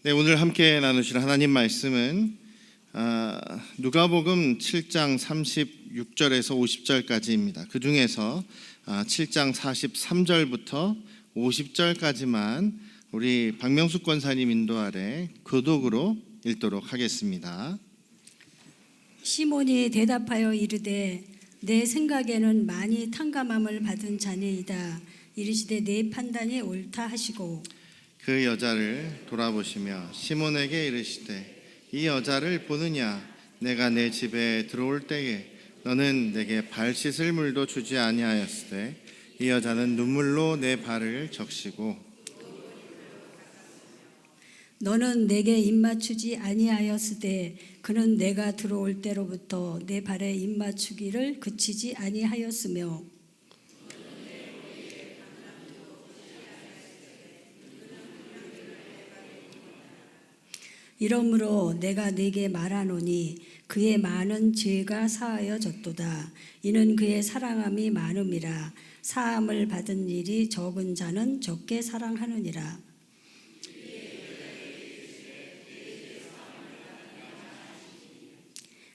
네, 오늘 함께 나누실 하나님 말씀은 누가복음 7장 36절에서 50절까지입니다. 그 중에서 7장 43절부터 50절까지만 우리 박명숙 권사님 인도 아래 교독으로 읽도록 하겠습니다. 시몬이 대답하여 이르되 내 생각에는 많이 탕감함을 받은 자니이다. 이르시되 내 판단이 옳다 하시고 그 여자를 돌아보시며 시몬에게 이르시되 이 여자를 보느냐? 내가 내 집에 들어올 때에 너는 내게 발 씻을 물도 주지 아니하였으되 이 여자는 눈물로 내 발을 적시고 너는 내게 입맞추지 아니하였으되 그는 내가 들어올 때로부터 내 발에 입맞추기를 그치지 아니하였으며 이러므로 내가 네게 말하노니 그의 많은 죄가 사하여졌도다. 이는 그의 사랑함이 많음이라. 사함을 받은 일이 적은 자는 적게 사랑하느니라.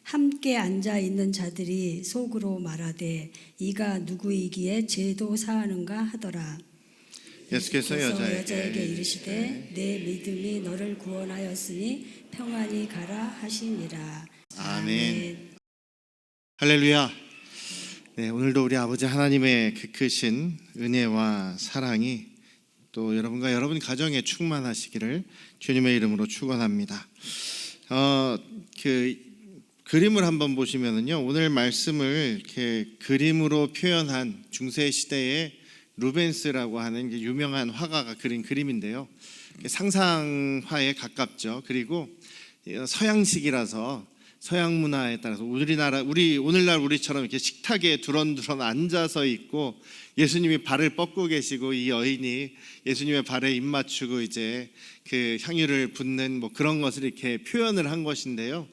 함께 앉아 있는 자들이 속으로 말하되 이가 누구이기에 죄도 사하는가 하더라. 예수께서 여자에게 이르시되 내 믿음이 너를 구원하였으니 평안히 가라 하시니라. 아멘. 할렐루야. 네, 오늘도 우리 아버지 하나님의 그 크신 은혜와 사랑이 또 여러분과 여러분 가정에 충만하시기를 주님의 이름으로 축원합니다. 그 그림을 한번 보시면은요, 오늘 말씀을 이렇게 그림으로 표현한 중세 시대의 루벤스라고 하는 유명한 화가가 그린 그림인데요. 상상화에 가깝죠. 그리고 서양식이라서 서양 문화에 따라서 오늘날 우리처럼 이렇게 식탁에 두런두런 앉아서 있고 예수님이 발을 뻗고 계시고 이 여인이 예수님의 발에 입 맞추고 이제 그 향유를 붓는 뭐 그런 것을 이렇게 표현을 한 것인데요.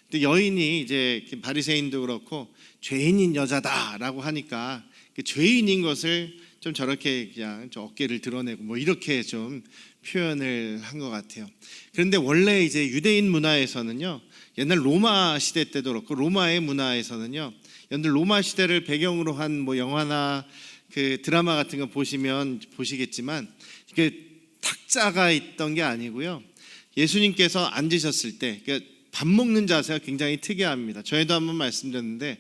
근데 여인이 이제 바리새인도 그렇고 죄인인 여자다라고 하니까 그 죄인인 것을 좀 저렇게 그냥 저 어깨를 드러내고 뭐 이렇게 좀 표현을 한 것 같아요. 그런데 원래 이제 유대인 문화에서는요, 옛날 로마 시대 때도 그렇고 로마의 문화에서는요, 옛날 로마 시대를 배경으로 한 뭐 영화나 그 드라마 같은 거 보시면 보시겠지만 이게 탁자가 있던 게 아니고요, 예수님께서 앉으셨을 때 밥 먹는 자세가 굉장히 특이합니다. 저희도 한번 말씀드렸는데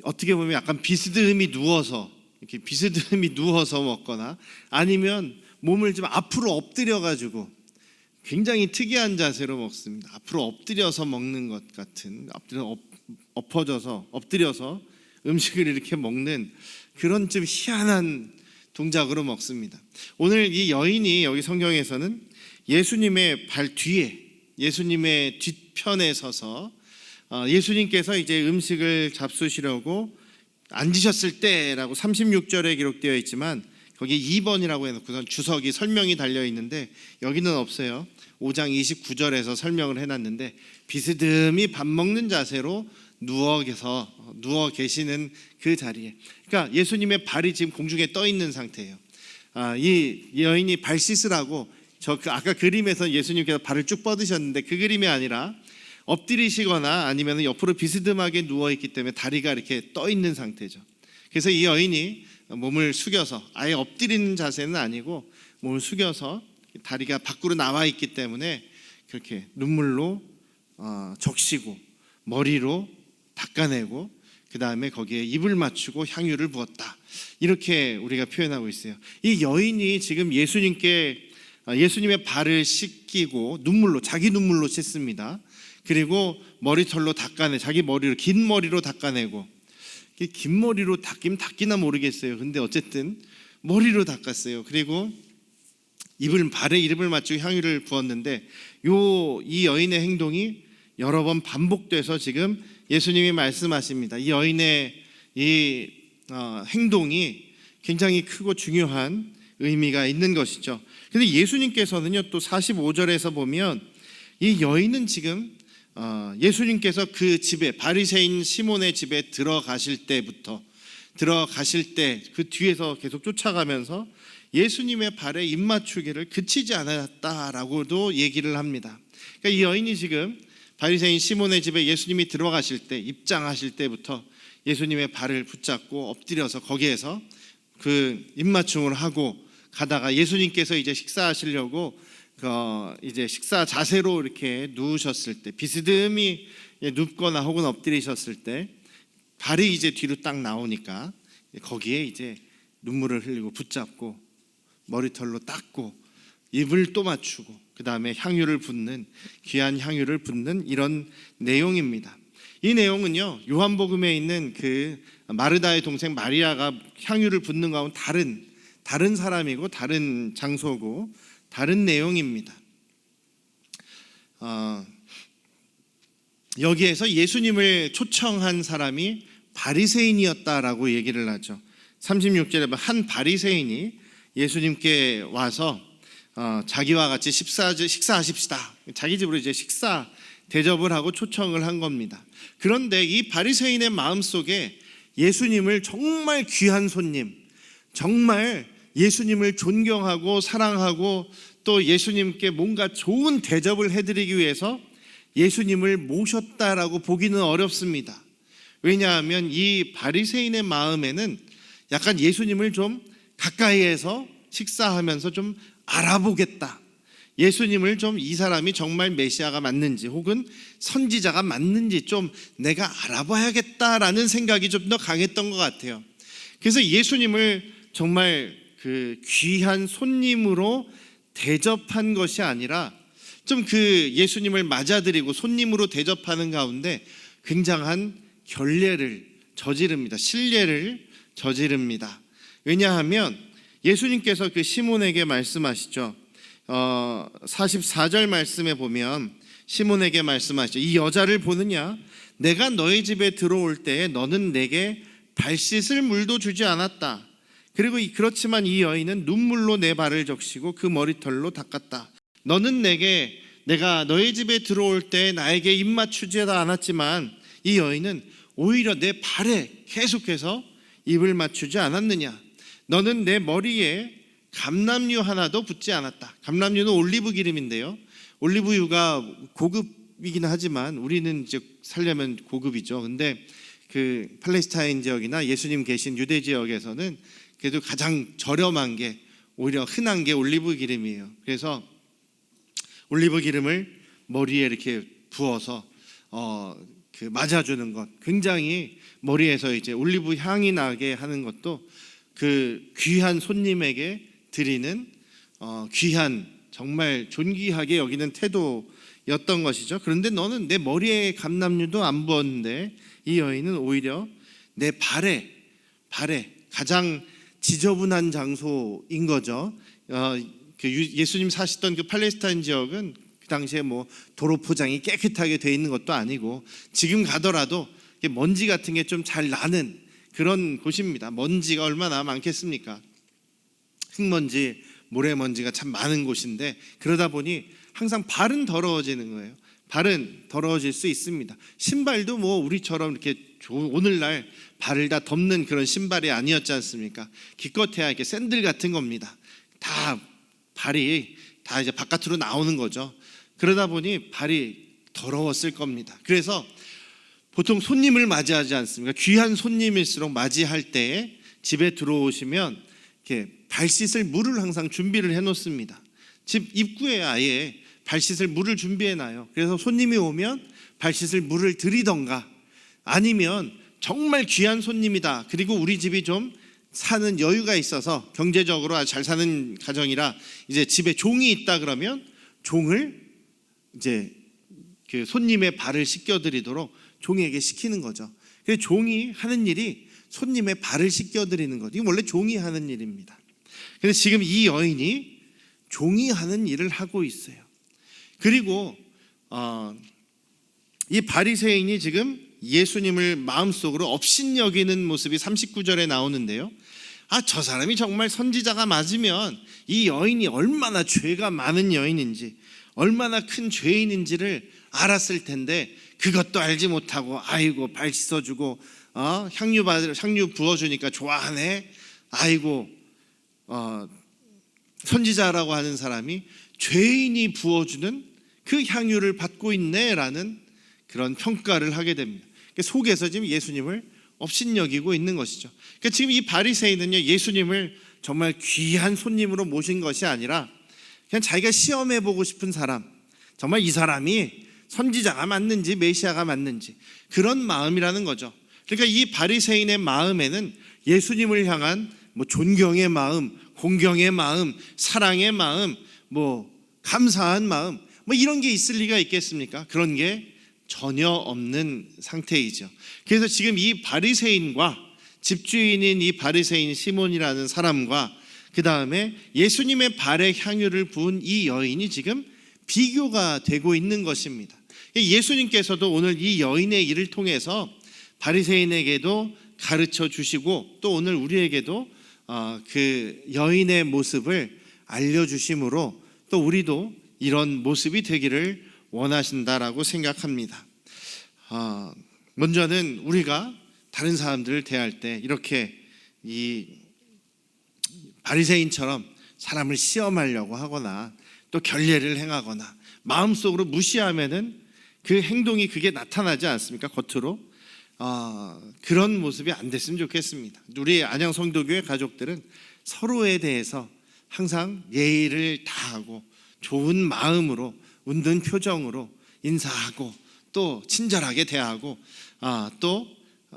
어떻게 보면 약간 비스듬히 누워서 이렇게 비스듬히 누워서 먹거나 아니면 몸을 좀 앞으로 엎드려 가지고 굉장히 특이한 자세로 먹습니다. 앞으로 엎드려서 먹는 것 같은, 엎드려서 음식을 이렇게 먹는 그런 좀 희한한 동작으로 먹습니다. 오늘 이 여인이 여기 성경에서는 예수님의 발 뒤에, 예수님의 뒤편에 서서 예수님께서 이제 음식을 잡수시려고 앉으셨을 때라고 36절에 기록되어 있지만 거기에 2번이라고 해놓고선 주석이 설명이 달려 있는데 여기는 없어요. 5장 29절에서 설명을 해놨는데 비스듬히 밥 먹는 자세로 누워 계시는 그 자리에, 그러니까 예수님의 발이 지금 공중에 떠 있는 상태예요. 이 여인이 발 씻으라고 아까 그림에서 예수님께서 발을 쭉 뻗으셨는데 그 그림이 아니라 엎드리시거나 아니면 옆으로 비스듬하게 누워있기 때문에 다리가 이렇게 떠 있는 상태죠. 그래서 이 여인이 몸을 숙여서, 아예 엎드리는 자세는 아니고 몸을 숙여서 다리가 밖으로 나와 있기 때문에 그렇게 눈물로 적시고 머리로 닦아내고 그 다음에 거기에 입을 맞추고 향유를 부었다, 이렇게 우리가 표현하고 있어요. 이 여인이 지금 예수님의 발을 씻기고 자기 눈물로 씻습니다. 그리고 머리털로 자기 머리로, 긴 머리로 닦아내고, 긴 머리로 닦기나 모르겠어요. 근데 어쨌든 머리로 닦았어요. 그리고 발에 입을 맞추고 향유를 부었는데 이 여인의 행동이 여러 번 반복돼서 지금 예수님이 말씀하십니다. 이 여인의 이 행동이 굉장히 크고 중요한 의미가 있는 것이죠. 근데 예수님께서는요, 또 45절에서 보면 이 여인은 지금 예수님께서 그 집에, 바리새인 시몬의 집에 들어가실 때 그 뒤에서 계속 쫓아가면서 예수님의 발에 입맞추기를 그치지 않았다라고도 얘기를 합니다. 그러니까 이 여인이 지금 바리새인 시몬의 집에 예수님이 들어가실 때, 입장하실 때부터 예수님의 발을 붙잡고 엎드려서 거기에서 그 입맞춤을 하고 가다가 예수님께서 이제 식사하시려고 이제 식사 자세로 이렇게 누우셨을 때, 비스듬히 눕거나 혹은 엎드리셨을 때 발이 이제 뒤로 딱 나오니까 거기에 이제 눈물을 흘리고 붙잡고 머리털로 닦고 입을 또 맞추고 그 다음에 향유를 붓는, 귀한 향유를 붓는 이런 내용입니다. 이 내용은요, 요한복음에 있는 그 마르다의 동생 마리아가 향유를 붓는 거하고는 다른 사람이고 다른 장소고 다른 내용입니다. 여기에서 예수님을 초청한 사람이 바리새인이었다라고 얘기를 하죠. 36절에 한 바리새인이 예수님께 와서 자기와 같이 식사하십시다. 자기 집으로 이제 식사 대접을 하고 초청을 한 겁니다. 그런데 이 바리새인의 마음속에 예수님을 정말 귀한 손님, 정말 예수님을 존경하고 사랑하고 또 예수님께 뭔가 좋은 대접을 해드리기 위해서 예수님을 모셨다라고 보기는 어렵습니다. 왜냐하면 이 바리새인의 마음에는 약간 예수님을 좀 가까이에서 식사하면서 좀 알아보겠다, 예수님을 좀 이 사람이 정말 메시아가 맞는지 혹은 선지자가 맞는지 좀 내가 알아봐야겠다라는 생각이 좀 더 강했던 것 같아요. 그래서 예수님을 정말 그 귀한 손님으로 대접한 것이 아니라 좀 그 예수님을 맞아들이고 손님으로 대접하는 가운데 굉장한 결례를 저지릅니다. 실례를 저지릅니다. 왜냐하면 예수님께서 그 시몬에게 말씀하시죠. 44절 말씀에 보면 시몬에게 말씀하시죠. 이 여자를 보느냐? 내가 너희 집에 들어올 때에 너는 내게 발 씻을 물도 주지 않았다. 그리고 그렇지만 이 여인은 눈물로 내 발을 적시고 그 머리털로 닦았다. 너는 내가 너희 집에 들어올 때 나에게 입 맞추지도 않았지만 이 여인은 오히려 내 발에 계속해서 입을 맞추지 않았느냐? 너는 내 머리에 감람유 하나도 붓지 않았다. 감람유는 올리브 기름인데요, 올리브유가 고급이긴 하지만 우리는 이제 살려면 고급이죠. 근데 그 팔레스타인 지역이나 예수님 계신 유대 지역에서는 그래도 가장 저렴한 게 오히려 흔한 게 올리브 기름이에요. 그래서 올리브 기름을 머리에 이렇게 부어서 그 맞아주는 것, 굉장히 머리에서 이제 올리브 향이 나게 하는 것도 그 귀한 손님에게 드리는 귀한, 정말 존귀하게 여기는 태도였던 것이죠. 그런데 너는 내 머리에 감람유도 안 부었는데 이 여인은 오히려 내 발에 가장 지저분한 장소인 거죠. 그 예수님 사시던 그 팔레스타인 지역은 그 당시에 뭐 도로 포장이 깨끗하게 돼 있는 것도 아니고 지금 가더라도 먼지 같은 게 좀 잘 나는 그런 곳입니다. 먼지가 얼마나 많겠습니까? 흙먼지, 모래먼지가 참 많은 곳인데 그러다 보니 항상 발은 더러워지는 거예요. 발은 더러워질 수 있습니다. 신발도 뭐 우리처럼 이렇게 오늘날 발을 다 덮는 그런 신발이 아니었지 않습니까? 기껏해야 이렇게 샌들 같은 겁니다. 다 발이 다 이제 바깥으로 나오는 거죠. 그러다 보니 발이 더러웠을 겁니다. 그래서 보통 손님을 맞이하지 않습니까? 귀한 손님일수록 맞이할 때에 집에 들어오시면 이렇게 발 씻을 물을 항상 준비를 해놓습니다. 집 입구에 아예 발 씻을 물을 준비해놔요. 그래서 손님이 오면 발 씻을 물을 드리던가, 아니면 정말 귀한 손님이다, 그리고 우리 집이 좀 사는 여유가 있어서 경제적으로 아주 잘 사는 가정이라 이제 집에 종이 있다 그러면 종을 이제 그 손님의 발을 씻겨드리도록 종에게 시키는 거죠. 그래서 종이 하는 일이 손님의 발을 씻겨드리는 것, 이거 원래 종이 하는 일입니다. 근데 지금 이 여인이 종이 하는 일을 하고 있어요. 그리고 이 바리새인이 지금 예수님을 마음속으로 업신여기는 모습이 39절에 나오는데요. 저 사람이 정말 선지자가 맞으면 이 여인이 얼마나 죄가 많은 여인인지, 얼마나 큰 죄인인지를 알았을 텐데 그것도 알지 못하고 아이고 발 씻어주고 향유 부어주니까 좋아하네, 아이고 선지자라고 하는 사람이 죄인이 부어주는 그 향유를 받고 있네라는 그런 평가를 하게 됩니다. 속에서 지금 예수님을 업신여기고 있는 것이죠. 그러니까 지금 이 바리새인은요, 예수님을 정말 귀한 손님으로 모신 것이 아니라 그냥 자기가 시험해보고 싶은 사람, 정말 이 사람이 선지자가 맞는지 메시아가 맞는지 그런 마음이라는 거죠. 그러니까 이 바리새인의 마음에는 예수님을 향한 존경의 마음, 공경의 마음, 사랑의 마음, 감사한 마음, 이런 게 있을 리가 있겠습니까? 그런 게 전혀 없는 상태이죠. 그래서 지금 이 바리새인과 집주인인 이 바리새인 시몬이라는 사람과 그 다음에 예수님의 발에 향유를 부은 이 여인이 지금 비교가 되고 있는 것입니다. 예수님께서도 오늘 이 여인의 일을 통해서 바리새인에게도 가르쳐 주시고 또 오늘 우리에게도 그 여인의 모습을 알려주심으로 또 우리도 이런 모습이 되기를 원하신다라고 생각합니다. 먼저는 우리가 다른 사람들을 대할 때 이렇게 이 바리새인처럼 사람을 시험하려고 하거나 또 결례를 행하거나 마음속으로 무시하면은 그 행동이 그게 나타나지 않습니까? 겉으로 그런 모습이 안 됐으면 좋겠습니다. 우리 안양 성도교회 가족들은 서로에 대해서 항상 예의를 다하고 좋은 마음으로 웃는 표정으로 인사하고 또 친절하게 대하고 또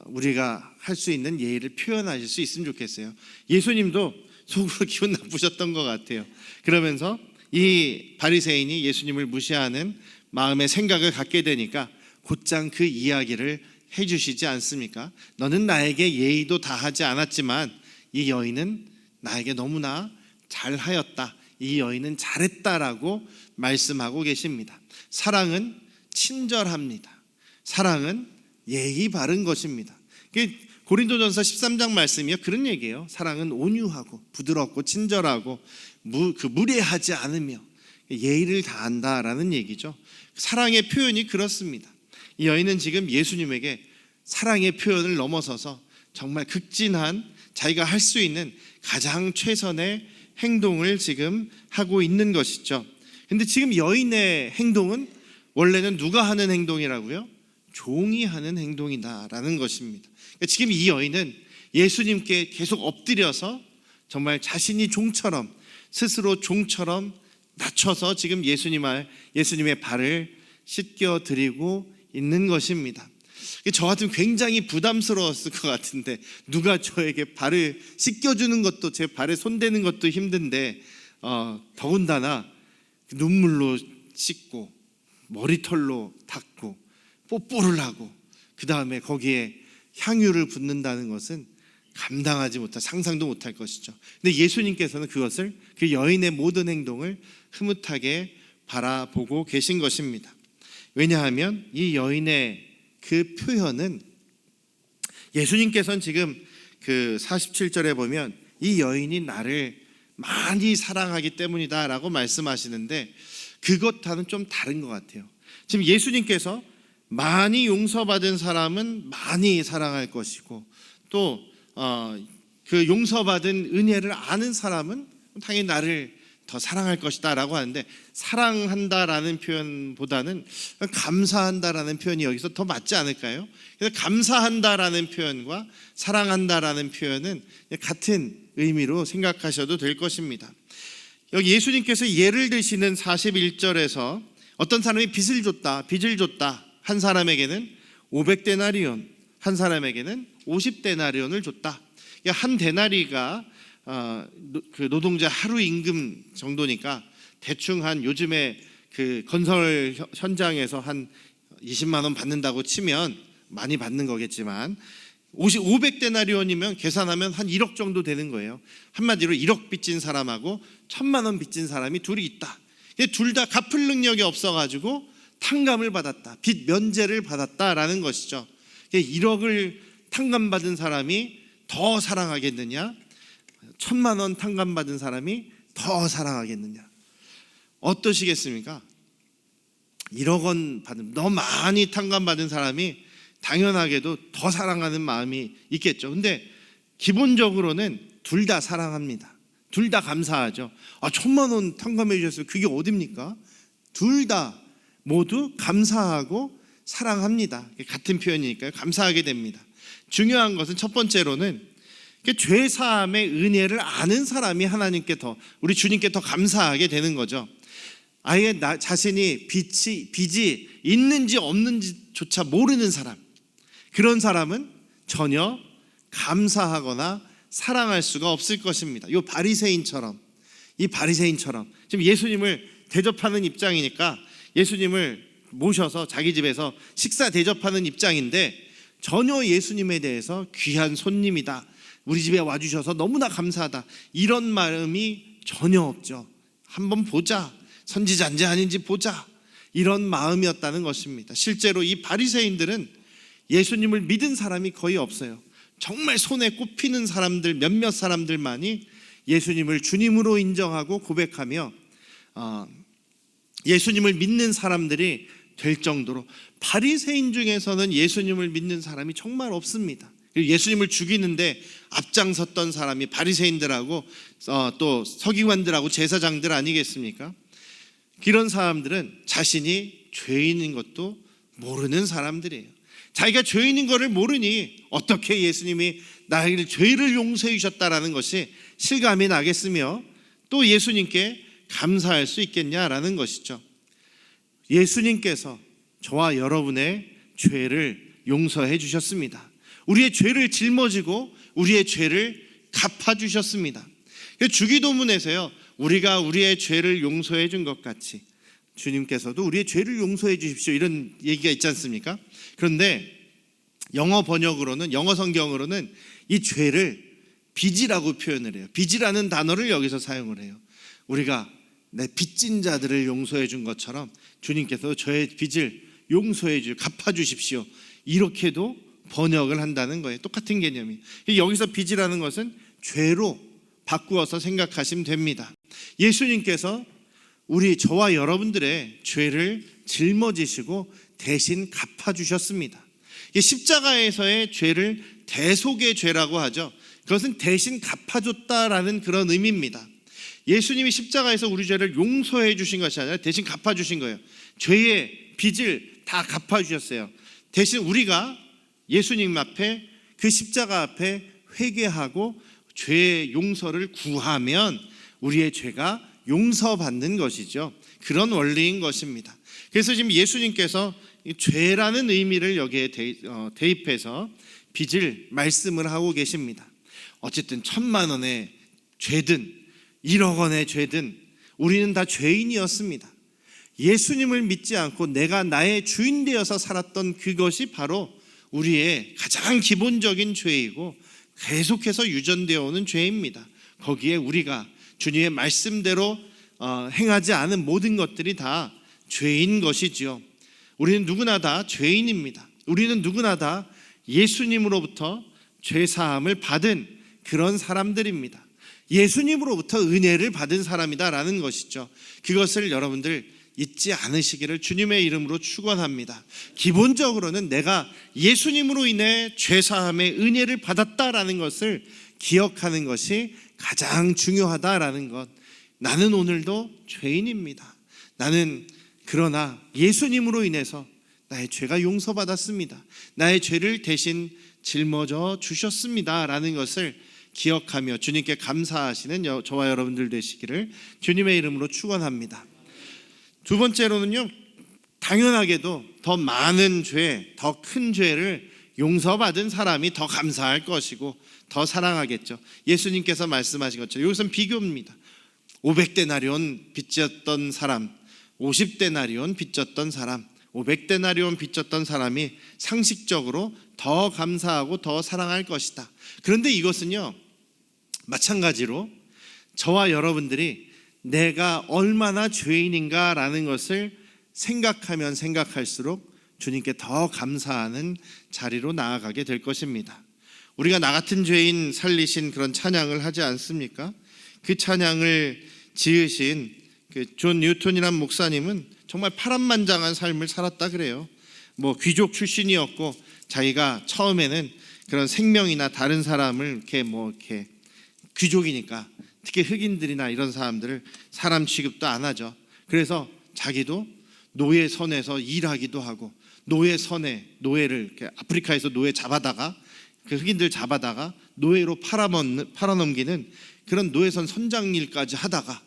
우리가 할 수 있는 예의를 표현하실 수 있으면 좋겠어요. 예수님도 속으로 기분 나쁘셨던 것 같아요. 그러면서 이 바리새인이 예수님을 무시하는 마음의 생각을 갖게 되니까 곧장 그 이야기를 해주시지 않습니까? 너는 나에게 예의도 다하지 않았지만 이 여인은 나에게 너무나 잘하였다. 이 여인은 잘했다라고 말씀하고 계십니다. 사랑은 친절합니다. 사랑은 예의 바른 것입니다. 고린도전서 13장 말씀이요, 그런 얘기예요. 사랑은 온유하고 부드럽고 친절하고 무례하지 않으며 예의를 다한다라는 얘기죠. 사랑의 표현이 그렇습니다. 이 여인은 지금 예수님에게 사랑의 표현을 넘어서서 정말 극진한 자기가 할 수 있는 가장 최선의 행동을 지금 하고 있는 것이죠. 근데 지금 여인의 행동은 원래는 누가 하는 행동이라고요? 종이 하는 행동이다라는 것입니다. 그러니까 지금 이 여인은 예수님께 계속 엎드려서 정말 자신이 종처럼, 스스로 종처럼 낮춰서 지금 예수님의 발을 씻겨드리고 있는 것입니다. 저 같으면 굉장히 부담스러웠을 것 같은데, 누가 저에게 발을 씻겨주는 것도, 제 발에 손대는 것도 힘든데 더군다나 눈물로 씻고 머리털로 닦고 뽀뽀를 하고 그 다음에 거기에 향유를 붓는다는 것은 감당하지 못할, 상상도 못할 것이죠. 근데 예수님께서는 그것을, 그 여인의 모든 행동을 흐뭇하게 바라보고 계신 것입니다. 왜냐하면 이 여인의 그 표현은, 예수님께서는 지금 그 47절에 보면 이 여인이 나를 많이 사랑하기 때문이다 라고 말씀하시는데, 그것과는 좀 다른 것 같아요. 지금 예수님께서 많이 용서받은 사람은 많이 사랑할 것이고, 또 그 용서받은 은혜를 아는 사람은 당연히 나를 더 사랑할 것이다 라고 하는데, 사랑한다라는 표현보다는 감사한다라는 표현이 여기서 더 맞지 않을까요? 그래서 감사한다라는 표현과 사랑한다라는 표현은 같은 의미로 생각하셔도 될 것입니다. 여기 예수님께서 예를 드시는 41절에서 어떤 사람이 빚을 줬다. 한 사람에게는 500데나리온, 한 사람에게는 50데나리온을 줬다. 한 데나리가 그 노동자 하루 임금 정도니까 대충 한, 요즘에 그 건설 현장에서 한 20만 원 받는다고 치면 많이 받는 거겠지만 500데나리온이면 계산하면 한 1억 정도 되는 거예요. 한마디로 1억 빚진 사람하고 1,000만 원 빚진 사람이 둘이 있다. 둘 다 갚을 능력이 없어가지고 탕감을 받았다, 빚 면제를 받았다라는 것이죠. 1억을 탕감받은 사람이 더 사랑하겠느냐, 1,000만 원 탕감받은 사람이 더 사랑하겠느냐? 어떠시겠습니까? 1억 원 받은, 너무 많이 탕감받은 사람이 당연하게도 더 사랑하는 마음이 있겠죠. 근데 기본적으로는 둘 다 사랑합니다. 둘 다 감사하죠. 1,000만 원 탕감해 주셨어요. 그게 어딥니까? 둘 다 모두 감사하고 사랑합니다. 같은 표현이니까요. 감사하게 됩니다. 중요한 것은 첫 번째로는 죄 사함의 은혜를 아는 사람이 하나님께 우리 주님께 더 감사하게 되는 거죠. 아예 나 자신이 빚이 있는지 없는지조차 모르는 사람, 그런 사람은 전혀 감사하거나 사랑할 수가 없을 것입니다. 이 바리새인처럼 지금 예수님을 대접하는 입장이니까 예수님을 모셔서 자기 집에서 식사 대접하는 입장인데 전혀 예수님에 대해서 귀한 손님이다, 우리 집에 와주셔서 너무나 감사하다, 이런 마음이 전혀 없죠. 한번 보자, 선지자인지 아닌지 보자, 이런 마음이었다는 것입니다. 실제로 이 바리새인들은 예수님을 믿은 사람이 거의 없어요. 정말 손에 꼽히는 사람들, 몇몇 사람들만이 예수님을 주님으로 인정하고 고백하며 예수님을 믿는 사람들이 될 정도로, 바리새인 중에서는 예수님을 믿는 사람이 정말 없습니다. 예수님을 죽이는데 앞장섰던 사람이 바리새인들하고 또 서기관들하고 제사장들 아니겠습니까? 이런 사람들은 자신이 죄인인 것도 모르는 사람들이에요. 자기가 죄인인 것을 모르니 어떻게 예수님이 나의 죄를 용서해 주셨다라는 것이 실감이 나겠으며 또 예수님께 감사할 수 있겠냐라는 것이죠. 예수님께서 저와 여러분의 죄를 용서해 주셨습니다. 우리의 죄를 짊어지고 우리의 죄를 갚아주셨습니다. 주기도문에서요, 우리가 우리의 죄를 용서해 준 것 같이 주님께서도 우리의 죄를 용서해 주십시오, 이런 얘기가 있지 않습니까? 그런데 영어 성경으로는 이 죄를 빚이라고 표현을 해요. 빚이라는 단어를 여기서 사용을 해요. 우리가 내 빚진 자들을 용서해 준 것처럼 주님께서 저의 빚을 용서해 갚아주십시오, 이렇게도 번역을 한다는 거예요. 똑같은 개념이. 여기서 빚이라는 것은 죄로 바꾸어서 생각하시면 됩니다. 예수님께서 저와 여러분들의 죄를 짊어지시고 대신 갚아주셨습니다. 십자가에서의 죄를 대속의 죄라고 하죠. 그것은 대신 갚아줬다라는 그런 의미입니다. 예수님이 십자가에서 우리 죄를 용서해 주신 것이 아니라 대신 갚아주신 거예요. 죄의 빚을 다 갚아주셨어요. 대신 우리가 예수님 앞에, 그 십자가 앞에 회개하고 죄의 용서를 구하면 우리의 죄가 용서받는 것이죠. 그런 원리인 것입니다. 그래서 지금 예수님께서 죄라는 의미를 여기에 대입해서 빚을 말씀을 하고 계십니다. 어쨌든 1,000만 원의 죄든 1억 원의 죄든 우리는 다 죄인이었습니다. 예수님을 믿지 않고 내가 나의 주인 되어서 살았던 그것이 바로 우리의 가장 기본적인 죄이고 계속해서 유전되어 오는 죄입니다. 거기에 우리가 주님의 말씀대로 행하지 않은 모든 것들이 다 죄인 것이지요. 우리는 누구나 다 죄인입니다. 우리는 누구나 다 예수님으로부터 죄사함을 받은 그런 사람들입니다. 예수님으로부터 은혜를 받은 사람이다라는 것이죠. 그것을 여러분들 잊지 않으시기를 주님의 이름으로 축원합니다. 기본적으로는 내가 예수님으로 인해 죄사함의 은혜를 받았다라는 것을 기억하는 것이 가장 중요하다라는 것. 나는 오늘도 죄인입니다. 나는 그러나 예수님으로 인해서 나의 죄가 용서받았습니다. 나의 죄를 대신 짊어져 주셨습니다라는 것을 기억하며 주님께 감사하시는 저와 여러분들 되시기를 주님의 이름으로 축원합니다. 두 번째로는요, 당연하게도 더 많은 죄, 더 큰 죄를 용서받은 사람이 더 감사할 것이고 더 사랑하겠죠. 예수님께서 말씀하신 것처럼 이것은 비교입니다. 500데나리온 빚졌던 사람, 50데나리온 빚졌던 사람, 500데나리온 빚졌던 사람이 상식적으로 더 감사하고 더 사랑할 것이다. 그런데 이것은요, 마찬가지로 저와 여러분들이 내가 얼마나 죄인인가라는 것을 생각하면 생각할수록 주님께 더 감사하는 자리로 나아가게 될 것입니다. 우리가 나 같은 죄인 살리신 그런 찬양을 하지 않습니까? 그 찬양을 지으신 존 뉴턴이라는 목사님은 정말 파란만장한 삶을 살았다 그래요. 귀족 출신이었고 자기가 처음에는 그런 생명이나 다른 사람을 이렇게 귀족이니까 특히 흑인들이나 이런 사람들을 사람 취급도 안 하죠. 그래서 자기도 노예선에서 일하기도 하고, 노예를 아프리카에서 노예 잡아다가, 그 흑인들 잡아다가 노예로 팔아넘기는 그런 노예선 선장 일까지 하다가,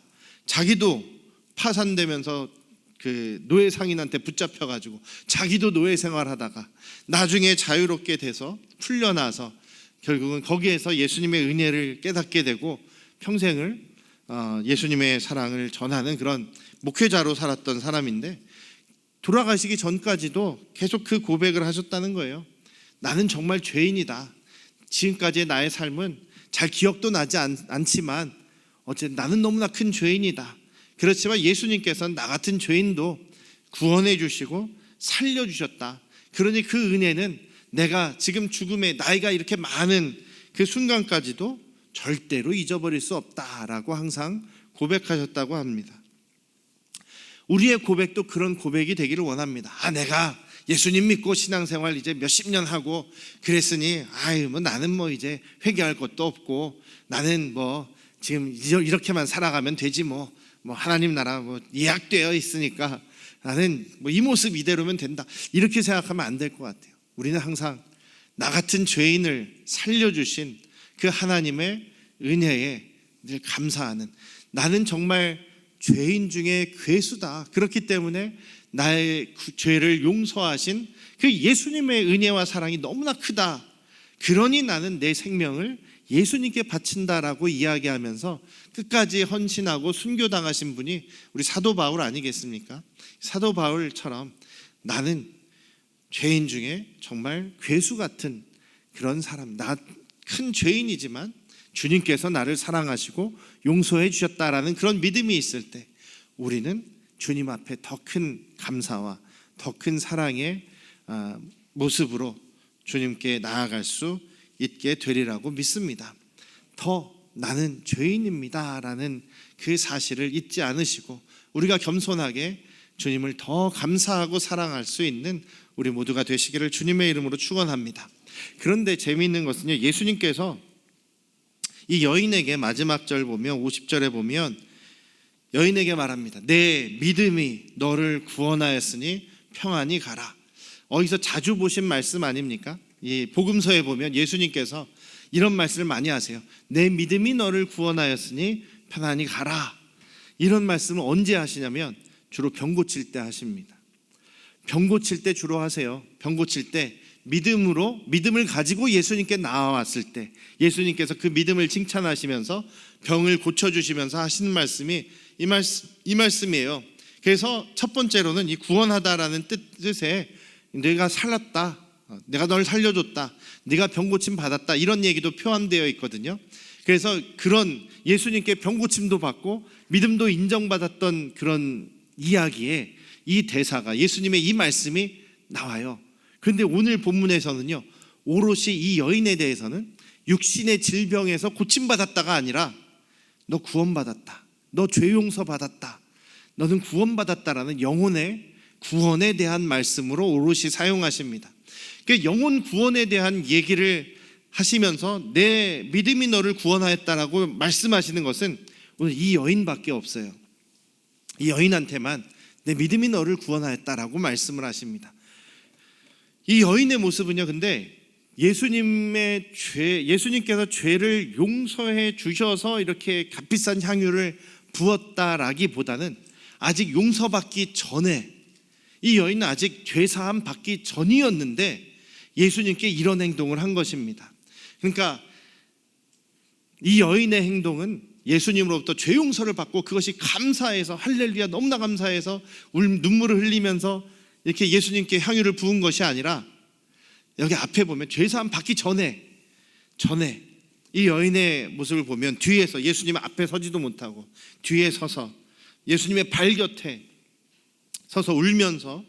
자기도 파산되면서 그 노예 상인한테 붙잡혀가지고 자기도 노예 생활하다가 나중에 자유롭게 돼서 풀려나서 결국은 거기에서 예수님의 은혜를 깨닫게 되고 평생을 예수님의 사랑을 전하는 그런 목회자로 살았던 사람인데, 돌아가시기 전까지도 계속 그 고백을 하셨다는 거예요. 나는 정말 죄인이다. 지금까지의 나의 삶은 잘 기억도 나지 않지만 어쨌든 나는 너무나 큰 죄인이다. 그렇지만 예수님께서는 나 같은 죄인도 구원해 주시고 살려주셨다. 그러니 그 은혜는 내가 지금 죽음에 나이가 이렇게 많은 그 순간까지도 절대로 잊어버릴 수 없다라고 항상 고백하셨다고 합니다. 우리의 고백도 그런 고백이 되기를 원합니다. 내가 예수님 믿고 신앙생활 이제 몇십 년 하고 그랬으니 나는 이제 회개할 것도 없고, 나는 지금 이렇게만 살아가면 되지, 하나님 나라 예약되어 있으니까 나는 이 모습 이대로면 된다, 이렇게 생각하면 안 될 것 같아요. 우리는 항상 나 같은 죄인을 살려주신 그 하나님의 은혜에 늘 감사하는, 나는 정말 죄인 중에 괴수다. 그렇기 때문에 나의 죄를 용서하신 그 예수님의 은혜와 사랑이 너무나 크다. 그러니 나는 내 생명을 예수님께 바친다라고 이야기하면서 끝까지 헌신하고 순교당하신 분이 우리 사도 바울 아니겠습니까? 사도 바울처럼 나는 죄인 중에 정말 괴수 같은 그런 사람, 나 큰 죄인이지만 주님께서 나를 사랑하시고 용서해 주셨다라는 그런 믿음이 있을 때 우리는 주님 앞에 더 큰 감사와 더 큰 사랑의 모습으로 주님께 나아갈 수 있게 되리라고 믿습니다. 더 나는 죄인입니다라는 그 사실을 잊지 않으시고 우리가 겸손하게 주님을 더 감사하고 사랑할 수 있는 우리 모두가 되시기를 주님의 이름으로 축원합니다. 그런데 재미있는 것은요, 예수님께서 이 여인에게 마지막 절 보면 50절에 보면 여인에게 말합니다. 내 믿음이 너를 구원하였으니 평안히 가라. 어디서 자주 보신 말씀 아닙니까? 이 복음서에 보면 예수님께서 이런 말씀을 많이 하세요. 내 믿음이 너를 구원하였으니 편안히 가라. 이런 말씀을 언제 하시냐면 주로 병 고칠 때 하십니다. 병 고칠 때 주로 하세요. 병 고칠 때 믿음을 가지고 예수님께 나와왔을 때 예수님께서 그 믿음을 칭찬하시면서 병을 고쳐주시면서 하시는 말씀이 이 말씀이에요. 그래서 첫 번째로는 이 구원하다라는 뜻에 내가 살렸다, 내가 널 살려줬다, 네가 병 고침 받았다, 이런 얘기도 포함되어 있거든요. 그래서 그런 예수님께 병 고침도 받고 믿음도 인정받았던 그런 이야기에 이 대사가, 예수님의 이 말씀이 나와요. 그런데 오늘 본문에서는요, 오롯이 이 여인에 대해서는 육신의 질병에서 고침받았다가 아니라 너 구원받았다, 너 죄 용서받았다, 너는 구원받았다라는 영혼의 구원에 대한 말씀으로 오롯이 사용하십니다. 그 영혼 구원에 대한 얘기를 하시면서 내 믿음이 너를 구원하였다라고 말씀하시는 것은 오늘 이 여인밖에 없어요. 이 여인한테만 내 믿음이 너를 구원하였다라고 말씀을 하십니다. 이 여인의 모습은요, 근데 예수님께서 죄를 용서해 주셔서 이렇게 값비싼 향유를 부었다라기보다는 아직 용서받기 전에, 이 여인은 아직 죄사함 받기 전이었는데 예수님께 이런 행동을 한 것입니다. 그러니까 이 여인의 행동은 예수님으로부터 죄 용서를 받고 그것이 감사해서, 할렐루야 너무나 감사해서 눈물을 흘리면서 이렇게 예수님께 향유를 부은 것이 아니라, 여기 앞에 보면 죄사함 받기 전에 이 여인의 모습을 보면 뒤에서, 예수님 앞에 서지도 못하고 뒤에 서서 예수님의 발 곁에 서서 울면서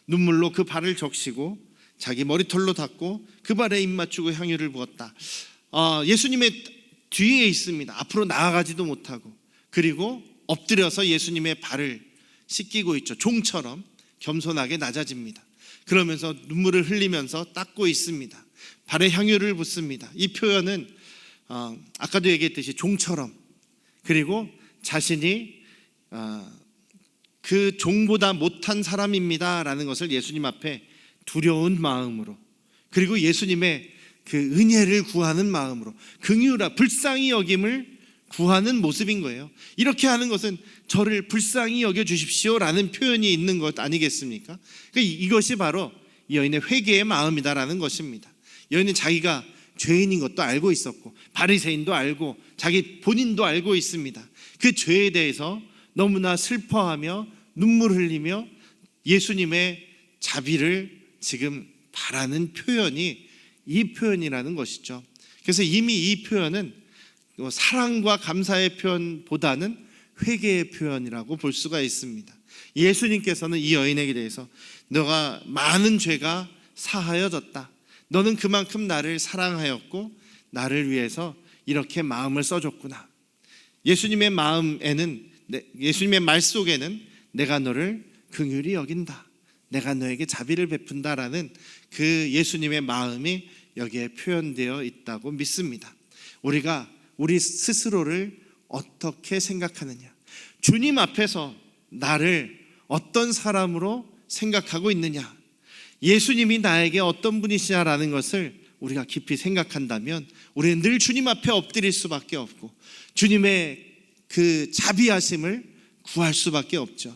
눈물로 그 발을 적시고 자기 머리털로 닦고 그 발에 입 맞추고 향유를 부었다. 예수님의 뒤에 있습니다. 앞으로 나아가지도 못하고, 그리고 엎드려서 예수님의 발을 씻기고 있죠. 종처럼 겸손하게 낮아집니다. 그러면서 눈물을 흘리면서 닦고 있습니다. 발에 향유를 붓습니다. 이 표현은 아까도 얘기했듯이 종처럼 그리고 자신이 그 종보다 못한 사람입니다라는 것을 예수님 앞에 두려운 마음으로, 그리고 예수님의 그 은혜를 구하는 마음으로, 긍휼하 불쌍히 여김을 구하는 모습인 거예요. 이렇게 하는 것은 저를 불쌍히 여겨 주십시오라는 표현이 있는 것 아니겠습니까? 그러니까 이것이 바로 이 여인의 회개의 마음이다라는 것입니다. 여인은 자기가 죄인인 것도 알고 있었고, 바리새인도 알고, 자기 본인도 알고 있습니다. 그 죄에 대해서 너무나 슬퍼하며 눈물 흘리며 예수님의 자비를 지금 바라는 표현이 이 표현이라는 것이죠. 그래서 이미 이 표현은 사랑과 감사의 표현보다는 회개의 표현이라고 볼 수가 있습니다. 예수님께서는 이 여인에게 대해서 너가 많은 죄가 사하여졌다, 너는 그만큼 나를 사랑하였고 나를 위해서 이렇게 마음을 써줬구나. 예수님의 마음에는, 예수님의 말 속에는 내가 너를 긍휼히 여긴다, 내가 너에게 자비를 베푼다라는 그 예수님의 마음이 여기에 표현되어 있다고 믿습니다. 우리가 우리 스스로를 어떻게 생각하느냐, 주님 앞에서 나를 어떤 사람으로 생각하고 있느냐, 예수님이 나에게 어떤 분이시냐라는 것을 우리가 깊이 생각한다면 우리는 늘 주님 앞에 엎드릴 수밖에 없고 주님의 그 자비하심을 구할 수밖에 없죠.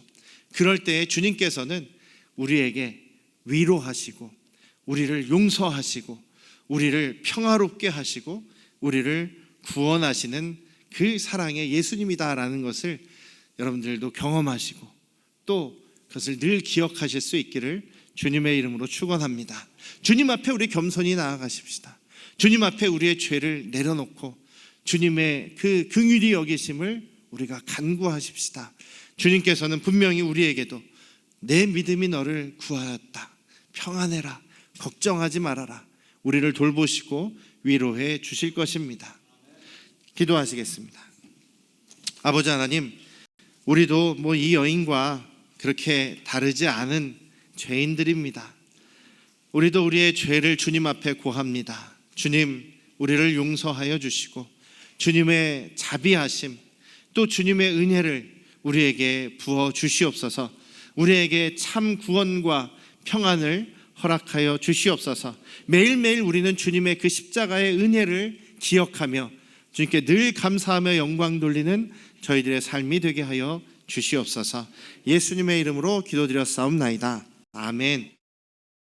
그럴 때 주님께서는 우리에게 위로하시고 우리를 용서하시고 우리를 평화롭게 하시고 우리를 구원하시는 그 사랑의 예수님이다라는 것을 여러분들도 경험하시고 또 그것을 늘 기억하실 수 있기를 주님의 이름으로 축원합니다. 주님 앞에 우리 겸손히 나아가십시다. 주님 앞에 우리의 죄를 내려놓고 주님의 그 긍휼히 여기심을 우리가 간구하십시다. 주님께서는 분명히 우리에게도 내 믿음이 너를 구하였다, 평안해라, 걱정하지 말아라, 우리를 돌보시고 위로해 주실 것입니다. 기도하시겠습니다. 아버지 하나님, 우리도 이 여인과 그렇게 다르지 않은 죄인들입니다. 우리도 우리의 죄를 주님 앞에 고합니다. 주님, 우리를 용서하여 주시고 주님의 자비하심 또 주님의 은혜를 우리에게 부어 주시옵소서. 우리에게 참 구원과 평안을 허락하여 주시옵소서. 매일매일 우리는 주님의 그 십자가의 은혜를 기억하며 주님께 늘 감사하며 영광 돌리는 저희들의 삶이 되게 하여 주시옵소서. 예수님의 이름으로 기도드렸사옵나이다. 아멘.